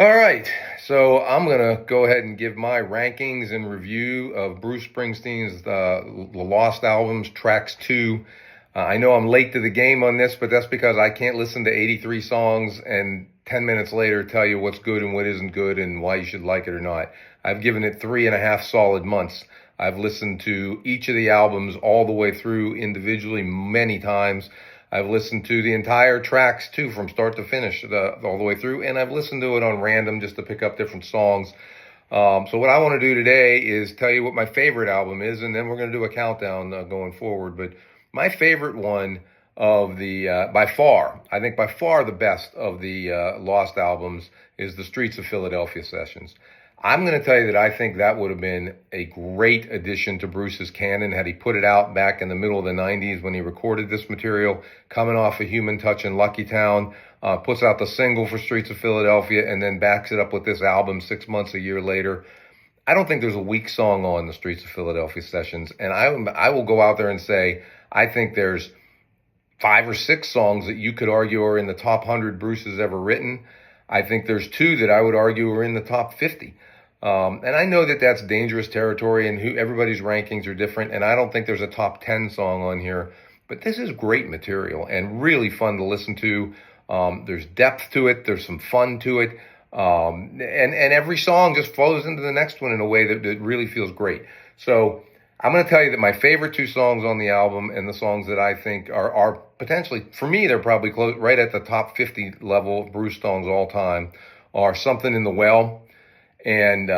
All right, so I'm gonna go ahead and give my rankings and review of Bruce Springsteen's The Lost Albums, Tracks 2. I know I'm late to the game on this, but that's because I can't listen to 83 songs and 10 minutes later tell you what's good and what isn't good and why you should like it or not. I've given it 3.5 solid months. I've listened to each of the albums all the way through individually many times. I've listened to the entire tracks too, from start to finish, all the way through, and I've listened to it on random just to pick up different songs. So what I want to do today is tell you what my favorite album is, and then we're going to do a countdown going forward. But my favorite one of the, by far, I think by far the best of the Lost albums is the Streets of Philadelphia sessions. I'm going to tell you that I think that would have been a great addition to Bruce's canon had he put it out back in the middle of the 90s when he recorded this material, coming off of Human Touch and Lucky Town, puts out the single for Streets of Philadelphia, and then backs it up with this album 6 months, a year later. I don't think there's a weak song on the Streets of Philadelphia sessions, and I will go out there and say I think there's 5 or 6 songs that you could argue are in the top 100 Bruce has ever written. I think there's 2 that I would argue are in the top 50. And I know that that's dangerous territory, and everybody's rankings are different, and I don't think there's a top 10 song on here, but this is great material and really fun to listen to. There's depth to it. There's some fun to it. And every song just flows into the next one in a way that really feels great. So I'm going to tell you that my favorite 2 songs on the album, and the songs that I think are potentially, for me, they're probably close, right at the top 50 level of Bruce songs all time, are Something in the Well and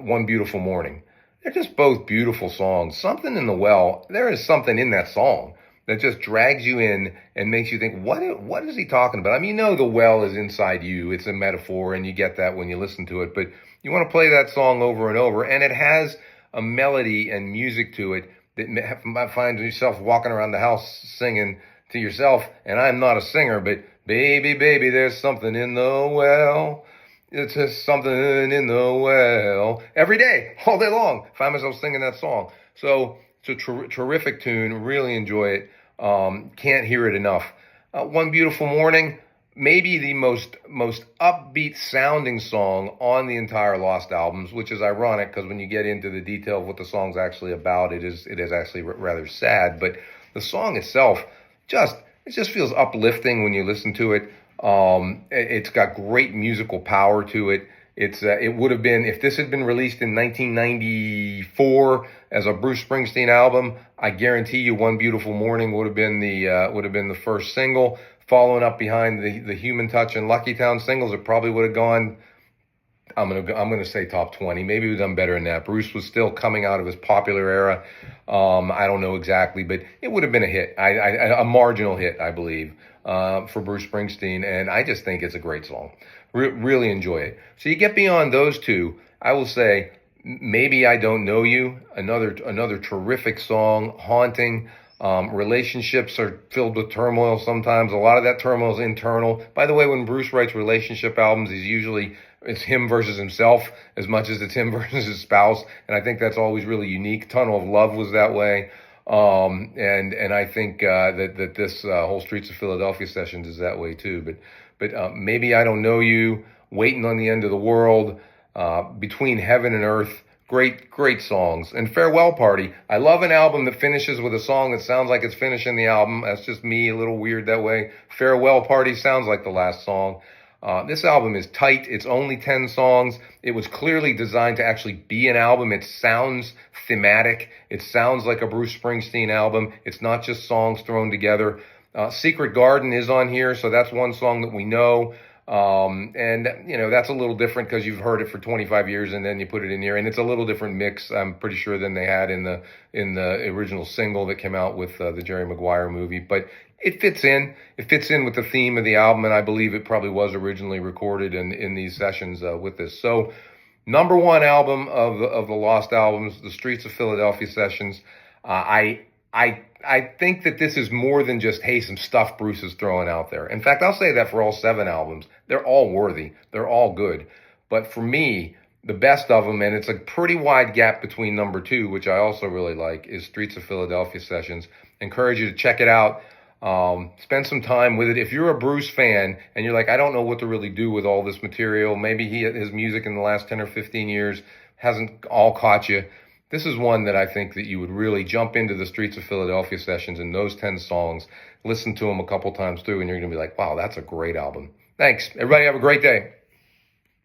One Beautiful Morning. They're just both beautiful songs. Something in the Well, there is something in that song that just drags you in and makes you think, what is he talking about? I mean, the well is inside you. It's a metaphor, and you get that when you listen to it. But you want to play that song over and over, and it has a melody and music to it that might find yourself walking around the house singing to yourself. And I'm not a singer, but baby, baby, there's something in the well. It's just something in the well. Every day, all day long, find myself singing that song. So it's a terrific tune. Really enjoy it. Can't hear it enough. One Beautiful Morning, maybe the most upbeat sounding song on the entire Lost albums, which is ironic because when you get into the detail of what the song's actually about, it is actually rather sad. But the song itself it just feels uplifting when you listen to it. It's got great musical power to it. It would have been, if this had been released in 1994 as a Bruce Springsteen album, I guarantee you One Beautiful Morning would have been the first single, following up behind the Human Touch and Lucky Town singles. It probably would have gone, I'm gonna say top 20. Maybe we've done better than that. Bruce was still coming out of his popular era. I don't know exactly, but it would have been a hit, a marginal hit, I believe, for Bruce Springsteen. And I just think it's a great song. Really enjoy it. So you get beyond those 2, I will say, Maybe I Don't Know You, another terrific song, haunting. Relationships are filled with turmoil sometimes. A lot of that turmoil is internal. By the way, when Bruce writes relationship albums, it's him versus himself as much as it's him versus his spouse. And I think that's always really unique. Tunnel of Love was that way. And I think that this whole Streets of Philadelphia sessions is that way too. But Maybe I Don't Know You, Waiting on the End of the World, Between Heaven and Earth, great songs. And Farewell Party, I love an album that finishes with a song that sounds like it's finishing the album. That's just me, a little weird that way. Farewell Party sounds like the last song. This album is tight. It's only 10 songs. It was clearly designed to actually be an album. It sounds thematic. It sounds like a Bruce Springsteen album. It's not just songs thrown together. Secret Garden is on here, so that's one song that we know. And that's a little different because you've heard it for 25 years and then you put it in here, and it's a little different mix, I'm pretty sure, than they had in the original single that came out with the Jerry Maguire movie. But it fits in. It fits in with the theme of the album, and I believe it probably was originally recorded in these sessions with this. So, number 1 album of the Lost albums, the Streets of Philadelphia sessions. I think that this is more than just, hey, some stuff Bruce is throwing out there. In fact, I'll say that for all 7 albums. They're all worthy. They're all good. But for me, the best of them, and it's a pretty wide gap between number 2, which I also really like, is Streets of Philadelphia sessions. Encourage you to check it out. Spend some time with it. If you're a Bruce fan and you're like, I don't know what to really do with all this material, maybe his music in the last 10 or 15 years hasn't all caught you. This is one that I think that you would really jump into the Streets of Philadelphia sessions and those 10 songs, listen to them a couple times through, and you're going to be like, wow, that's a great album. Thanks. Everybody have a great day.